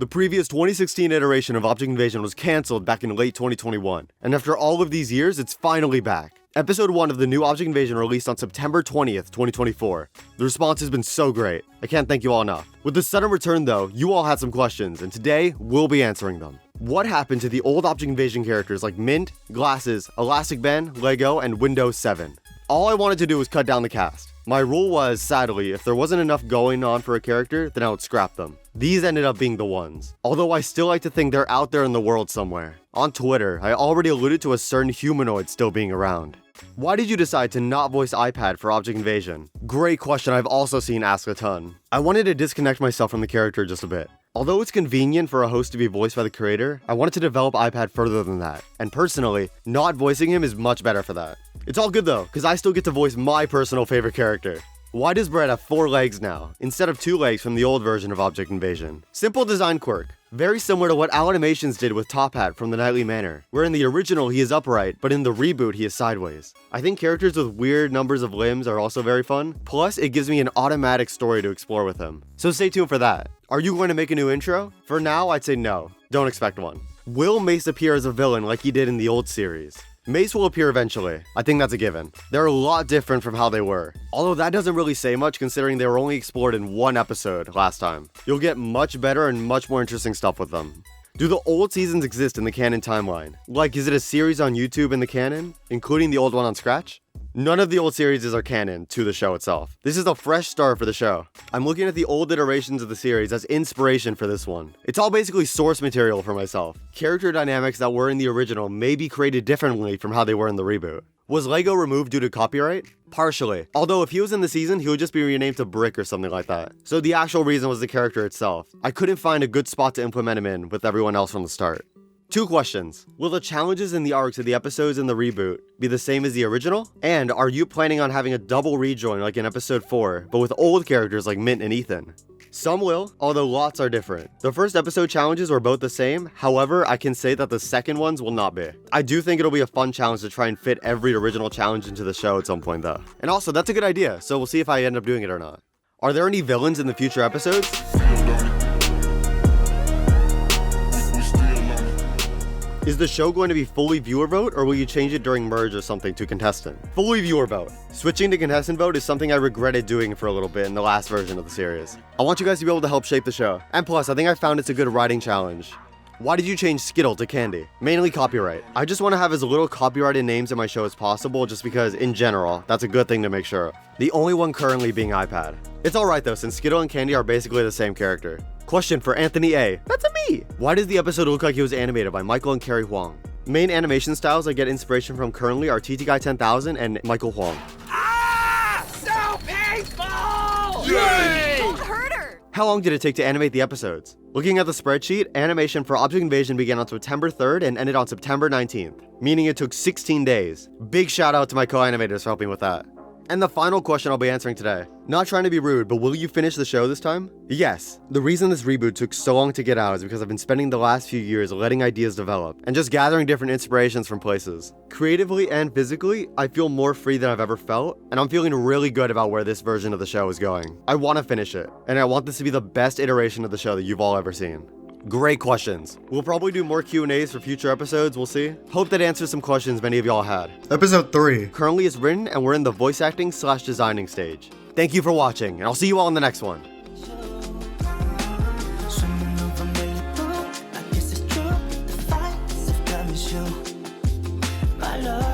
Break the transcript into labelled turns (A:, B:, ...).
A: The previous 2016 iteration of Object Invasion was cancelled back in late 2021, and after all of these years, it's finally back. Episode 1 of the new Object Invasion released on September 20th, 2024. The response has been so great. I can't thank you all enough. With the sudden return though, you all had some questions, and today, we'll be answering them. What happened to the old Object Invasion characters like Mint, Glasses, Elastic Ben, Lego, and Windows 7? All I wanted to do was cut down the cast. My rule was, sadly, if there wasn't enough going on for a character, then I would scrap them. These ended up being the ones. Although I still like to think they're out there in the world somewhere. On Twitter, I already alluded to a certain humanoid still being around. Why did you decide to not voice iPad for Object Invasion? Great question I've also seen asked a ton. I wanted to disconnect myself from the character just a bit. Although it's convenient for a host to be voiced by the creator, I wanted to develop iPad further than that. And personally, not voicing him is much better for that. It's all good though, because I still get to voice my personal favorite character. Why does Brett have 4 legs now, instead of 2 legs from the old version of Object Invasion? Simple design quirk. Very similar to what Animations did with Top Hat from the Nightly Manor, where in the original he is upright, but in the reboot he is sideways. I think characters with weird numbers of limbs are also very fun, plus it gives me an automatic story to explore with him. So stay tuned for that. Are you going to make a new intro? For now, I'd say no. Don't expect one. Will Mace appear as a villain like he did in the old series? Mace will appear eventually. I think that's a given. They're a lot different from how they were. Although that doesn't really say much considering they were only explored in 1 episode last time. You'll get much better and much more interesting stuff with them. Do the old seasons exist in the canon timeline? Like, is it a series on YouTube in the canon, including the old one on Scratch? None of the old series are canon to the show itself. This is a fresh start for the show. I'm looking at the old iterations of the series as inspiration for this one. It's all basically source material for myself. Character dynamics that were in the original may be created differently from how they were in the reboot. Was Lego removed due to copyright? Partially. Although if he was in the season, he would just be renamed to Brick or something like that. So the actual reason was the character itself. I couldn't find a good spot to implement him in with everyone else from the start. 2 questions. Will the challenges and the arcs of the episodes in the reboot be the same as the original? And are you planning on having a double rejoin like in episode 4, but with old characters like Mint and Ethan? Some will, although lots are different. The first episode challenges were both the same, however, I can say that the second ones will not be. I do think it'll be a fun challenge to try and fit every original challenge into the show at some point though. And also, that's a good idea, so we'll see if I end up doing it or not. Are there any villains in the future episodes? Is the show going to be fully viewer vote, or will you change it during merge or something to contestant? Fully viewer vote. Switching to contestant vote is something I regretted doing for a little bit in the last version of the series. I want you guys to be able to help shape the show. And plus, I think I found it's a good writing challenge. Why did you change Skittle to Candy? Mainly copyright. I just want to have as little copyrighted names in my show as possible just because, in general, that's a good thing to make sure of. The only one currently being iPad. It's alright though, since Skittle and Candy are basically the same character. Question for Anthony A. That's a me! Why does the episode look like it was animated by Michael and Carrie Huang? Main animation styles I get inspiration from currently are TT Guy 10,000 and Michael Huang.
B: Ah! So painful!
C: Yay! Don't hurt her!
A: How long did it take to animate the episodes? Looking at the spreadsheet, animation for Object Invasion began on September 3rd and ended on September 19th, meaning it took 16 days. Big shout out to my co-animators for helping with that. And the final question I'll be answering today. Not trying to be rude, but will you finish the show this time? Yes. The reason this reboot took so long to get out is because I've been spending the last few years letting ideas develop and just gathering different inspirations from places. Creatively and physically, I feel more free than I've ever felt, and I'm feeling really good about where this version of the show is going. I want to finish it, and I want this to be the best iteration of the show that you've all ever seen. Great questions. We'll probably do more Q&As for future episodes, we'll see. Hope that answers some questions many of y'all had. Episode 3. Currently it's written and we're in the voice acting/designing stage. Thank you for watching, and I'll see you all in the next one.
D: My love